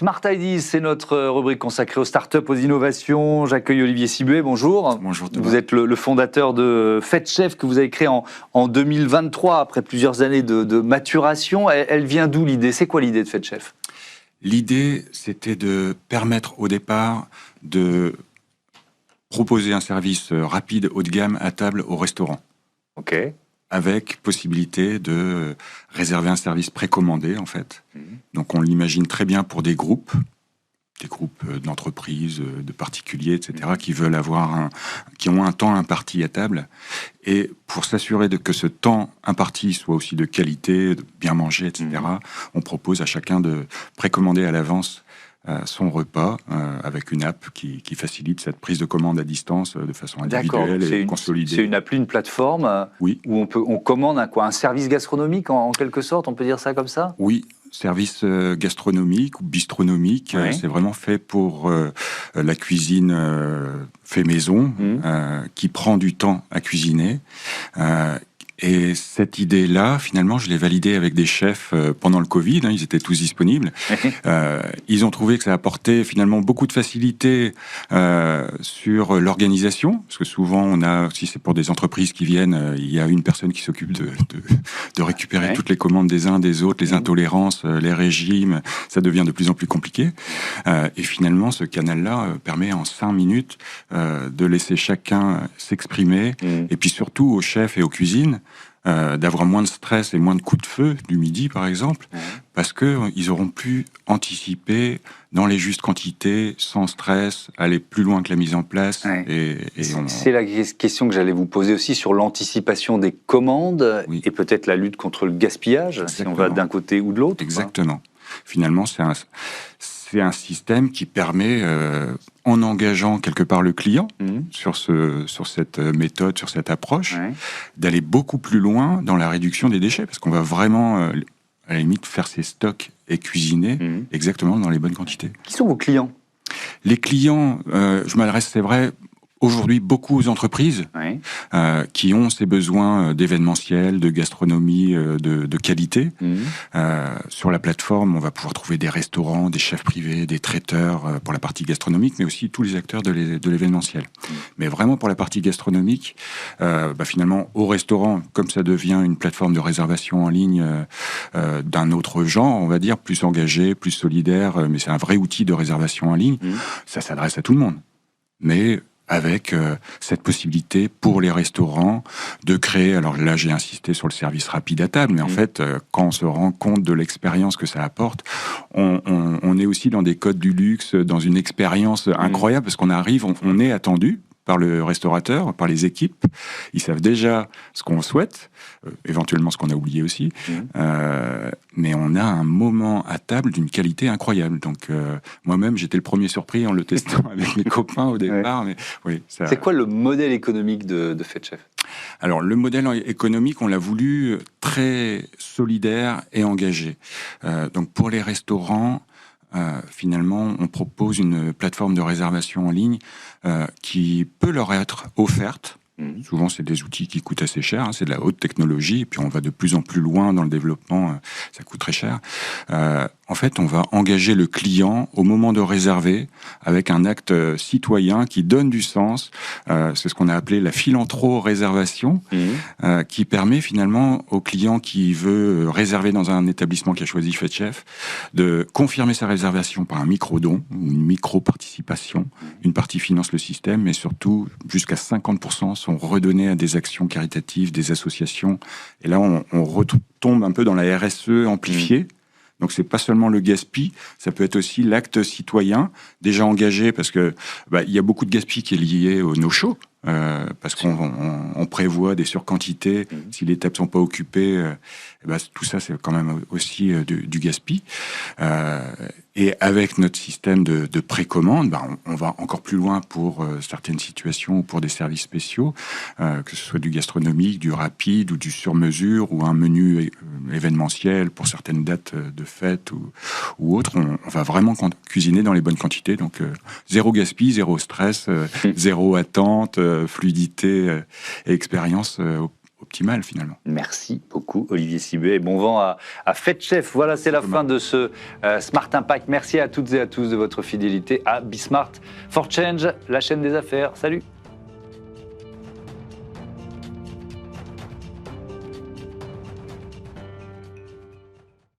Smart Ideas, c'est notre rubrique consacrée aux startups, aux innovations. J'accueille Olivier Sibué, bonjour. Bonjour Thomas. Vous êtes le fondateur de FetChef que vous avez créé en 2023, après plusieurs années de maturation. Elle vient d'où l'idée? C'est quoi l'idée de FetChef? L'idée, c'était de permettre au départ de proposer un service rapide, haut de gamme, à table au restaurant. Ok. Avec possibilité de réserver un service précommandé, en fait. Donc on l'imagine très bien pour des groupes d'entreprises, de particuliers, etc., qui veulent qui ont un temps imparti à table. Et pour s'assurer que ce temps imparti soit aussi de qualité, de bien manger, etc., on propose à chacun de précommander à l'avance son repas avec une app qui facilite cette prise de commande à distance de façon individuelle et consolidée. C'est une appli, une plateforme oui. Où on commande un service gastronomique en quelque sorte, on peut dire ça comme ça? Oui, service gastronomique ou bistronomique. Oui. C'est vraiment fait pour la cuisine fait maison, qui prend du temps à cuisiner. Et cette idée-là, finalement, je l'ai validée avec des chefs pendant le Covid. Ils étaient tous disponibles. Ils ont trouvé que ça apportait finalement beaucoup de facilité sur l'organisation, parce que souvent, si c'est pour des entreprises qui viennent, il y a une personne qui s'occupe de récupérer toutes les commandes des uns, des autres, les intolérances, les régimes. Ça devient de plus en plus compliqué. Et finalement, ce canal-là permet en 5 minutes de laisser chacun s'exprimer, et puis surtout aux chefs et aux cuisines, d'avoir moins de stress et moins de coups de feu du midi, par exemple, parce qu'ils auront pu anticiper dans les justes quantités, sans stress, aller plus loin que la mise en place. C'est la question que j'allais vous poser aussi sur l'anticipation des commandes et peut-être la lutte contre le gaspillage, Exactement. si on va d'un côté ou de l'autre. Exactement. Finalement, c'est un système qui permet, en engageant quelque part le client sur cette méthode, sur cette approche, d'aller beaucoup plus loin dans la réduction des déchets, parce qu'on va vraiment, à la limite, faire ses stocks et cuisiner exactement dans les bonnes quantités. Qui sont vos clients? Les clients, je m'adresse, c'est vrai, aujourd'hui beaucoup aux entreprises qui ont ces besoins d'événementiel, de gastronomie, de qualité. Sur la plateforme, on va pouvoir trouver des restaurants, des chefs privés, des traiteurs pour la partie gastronomique, mais aussi tous les acteurs de l'événementiel. Mais vraiment pour la partie gastronomique, finalement, au restaurant, comme ça devient une plateforme de réservation en ligne d'un autre genre, on va dire, plus engagé, plus solidaire, mais c'est un vrai outil de réservation en ligne, ça s'adresse à tout le monde. Mais avec cette possibilité pour les restaurants de créer, alors là j'ai insisté sur le service rapide à table, mais en fait, quand on se rend compte de l'expérience que ça apporte, on est aussi dans des codes du luxe, dans une expérience incroyable, parce qu'on arrive, on est attendu par le restaurateur, par les équipes. Ils savent déjà ce qu'on souhaite, éventuellement ce qu'on a oublié aussi, mais on a un moment à table d'une qualité incroyable. Donc moi-même, j'étais le premier surpris en le testant avec mes copains au départ. Mais, oui, c'est quoi le modèle économique de FetChef? Alors, le modèle économique, on l'a voulu très solidaire et engagé. Donc, pour les restaurants, finalement, on propose une plateforme de réservation en ligne qui peut leur être offerte. Souvent, c'est des outils qui coûtent assez cher, c'est de la haute technologie, et puis on va de plus en plus loin dans le développement, ça coûte très cher. En fait, on va engager le client au moment de réserver avec un acte citoyen qui donne du sens. C'est ce qu'on a appelé la philantro-réservation, qui permet finalement au client qui veut réserver dans un établissement qui a choisi FetChef de confirmer sa réservation par un micro-don ou une micro-participation. Une partie finance le système, mais surtout jusqu'à 50% sont redonnés à des actions caritatives, des associations. Et là, on retombe un peu dans la RSE amplifiée. Donc, c'est pas seulement le gaspille, ça peut être aussi l'acte citoyen, déjà engagé, parce que il y a beaucoup de gaspille qui est lié au no-show, parce qu'on prévoit des surquantités. Si les tables sont pas occupées, tout ça, c'est quand même aussi du gaspille. Et avec notre système de précommande, on va encore plus loin pour certaines situations ou pour des services spéciaux, que ce soit du gastronomique, du rapide ou du sur-mesure ou un menu événementiel pour certaines dates de fête ou autres. On va vraiment cuisiner dans les bonnes quantités. Donc, zéro gaspille, zéro stress, zéro attente, fluidité et expérience optimale finalement. Merci beaucoup Olivier Sibuet et bon vent à FedChef. Voilà, c'est la fin de ce Smart Impact. Merci à toutes et à tous de votre fidélité à Bismart for Change, la chaîne des affaires. Salut.